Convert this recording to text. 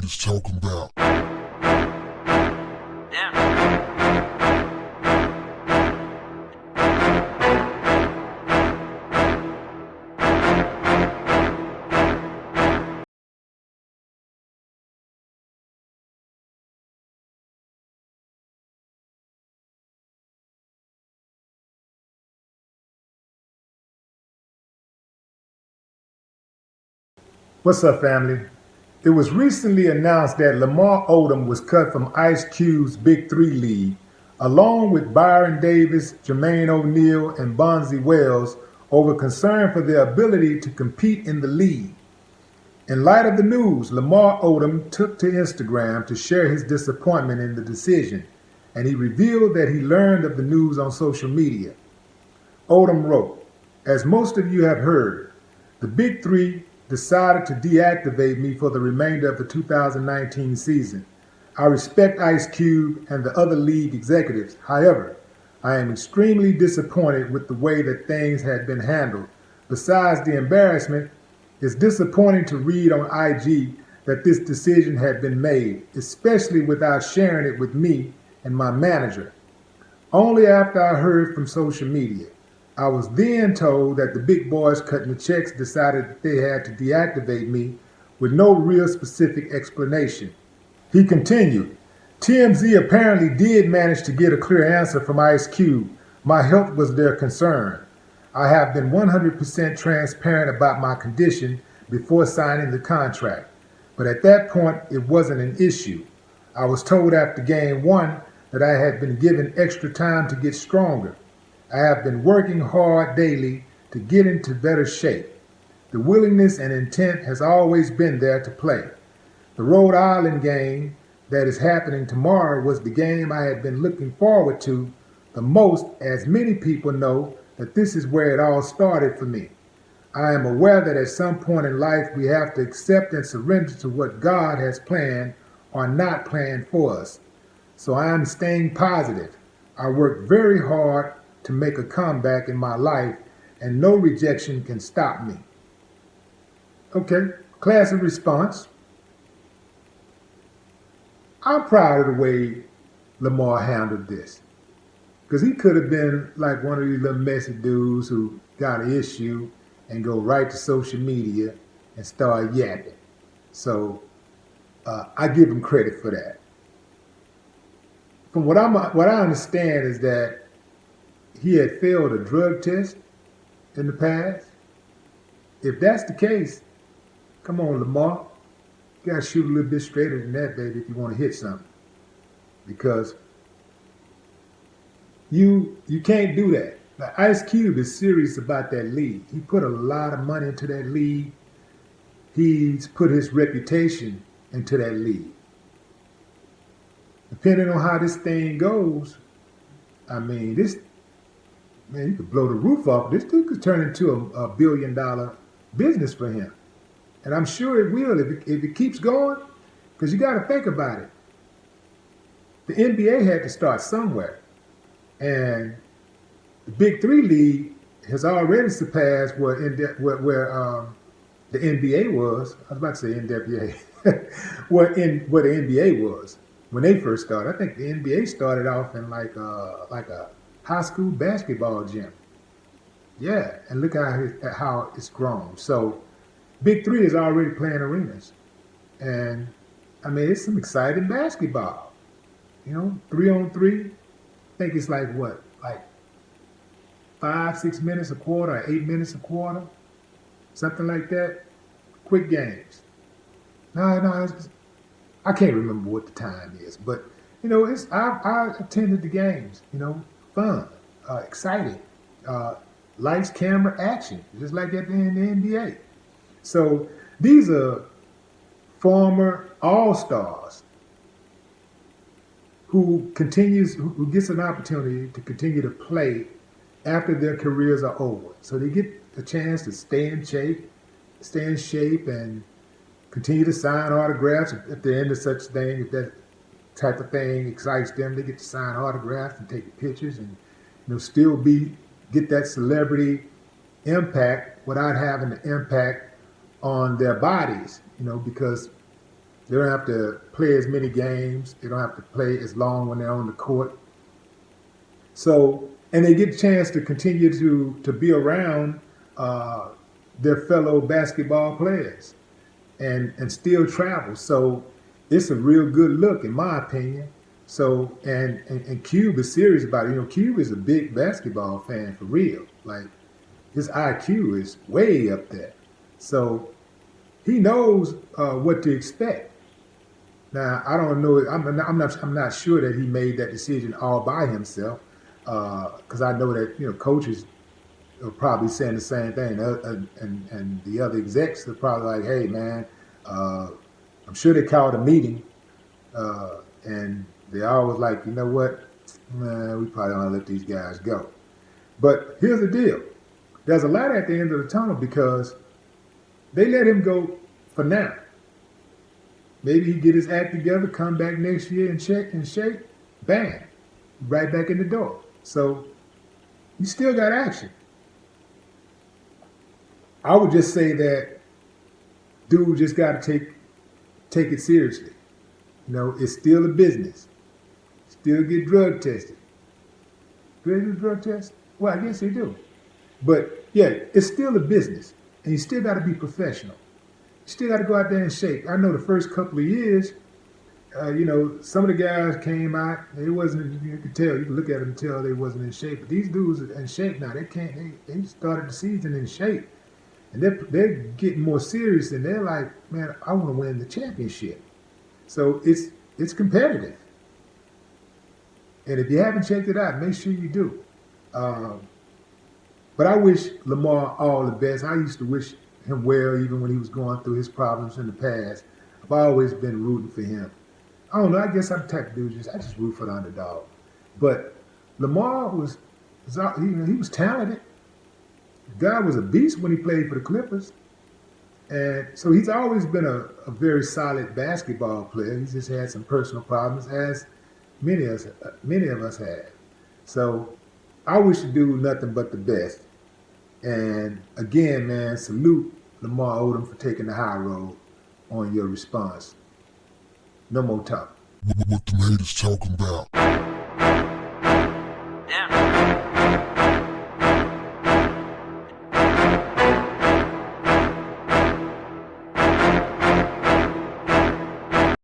is talking about. What's up, family? It was recently announced that Lamar Odom was cut from Ice Cube's BIG3 league, along with Byron Davis, Jermaine O'Neal, and Bonzi Wells, over concern for their ability to compete in the league. In light of the news, Lamar Odom took to Instagram to share his disappointment in the decision, and he revealed that he learned of the news on social media. Odom wrote, "As most of you have heard, the BIG3 decided to deactivate me for the remainder of the 2019 season. I respect Ice Cube and the other league executives. However, I am extremely disappointed with the way that things had been handled. Besides the embarrassment, it's disappointing to read on IG that this decision had been made, especially without sharing it with me and my manager. Only after I heard from social media. I was then told that the big boys cutting the checks decided that they had to deactivate me with no real specific explanation." He continued, "TMZ apparently did manage to get a clear answer from Ice Cube. My health was their concern. I have been 100% transparent about my condition before signing the contract. But at that point, it wasn't an issue. I was told after game one that I had been given extra time to get stronger. I have been working hard daily to get into better shape. The willingness and intent has always been there to play. The Rhode Island game that is happening tomorrow was the game I had been looking forward to the most, as many people know that this is where it all started for me. I am aware that at some point in life we have to accept and surrender to what God has planned or not planned for us. So I am staying positive. I work very hard to make a comeback in my life, and no rejection can stop me." Okay, classic response. I'm proud of the way Lamar handled this, because he could have been like one of these little messy dudes who got an issue and go right to social media and start yapping. So I give him credit for that. From what I understand is that he had failed a drug test in the past. If that's the case, come on, Lamar. You gotta shoot a little bit straighter than that, baby, if you want to hit something. Because you can't do that. Like, Ice Cube is serious about that league. He put a lot of money into that league. He's put his reputation into that league. Depending on how this thing goes, I mean, man, you could blow the roof off. This dude could turn into a $1 billion business for him. And I'm sure it will if it keeps going, because you got to think about it. The NBA had to start somewhere. And the BIG3 league has already surpassed where the NBA was. I was about to say NWA. where the NBA was when they first started. I think the NBA started off in like a high school basketball gym. Yeah, and look at how it's grown. So BIG3 is already playing arenas. And I mean, it's some exciting basketball. 3-on-3. I think it's like 5-6 minutes a quarter, or 8 minutes a quarter, something like that. Quick games. No, I can't remember what the time is, but I attended the games. Fun, exciting, lights, camera, action, just like at the NBA. So these are former all-stars who gets an opportunity to continue to play after their careers are over. So they get a chance to stay in shape and continue to sign autographs if they're into such thing. If that type of thing excites them, they get to sign autographs and take pictures and still get that celebrity impact without having the impact on their bodies. Because They don't have to play as many games. They don't have to play as long when they're on the court. So, and they get a chance to continue to be around their fellow basketball players and still travel. So it's a real good look, in my opinion. So, and Cube is serious about it. You know, Cube is a big basketball fan for real. Like, his IQ is way up there. So he knows what to expect. Now, I don't know. I'm not sure that he made that decision all by himself, because I know that, you know, coaches are probably saying the same thing, and the other execs are probably like, "Hey, man, I'm sure they called a meeting, and they always like, you know what, man, we probably don't let these guys go." But here's the deal: there's a light at the end of the tunnel because they let him go for now. Maybe he get his act together, come back next year and shape, bam, right back in the door. So you still got action. I would just say that dude just got to take it seriously. You know, it's still a business. Still get drug tested. Do they do drug tests? Well, I guess they do. But yeah, it's still a business, and you still got to be professional. You still got to go out there and shape. I know the first couple of years, you know, some of the guys came out. They wasn't. You could tell. You could look at them and tell they wasn't in shape. But these dudes are in shape now. They started the season in shape, and they're getting more serious. And they're like, man, I want to win the championship. So it's competitive. And if you haven't checked it out, make sure you do. But I wish Lamar all the best. I used to wish him well, even when he was going through his problems in the past. I've always been rooting for him. I don't know. I guess I'm the type of dude I just root for the underdog. But Lamar he was talented. The guy was a beast when he played for the Clippers, and so he's always been a very solid basketball player. He's just had some personal problems, as many of us have. So I wish the dude nothing but the best. And again, man, salute Lamar Odom for taking the high road on your response. No more talk. What them haters talking about?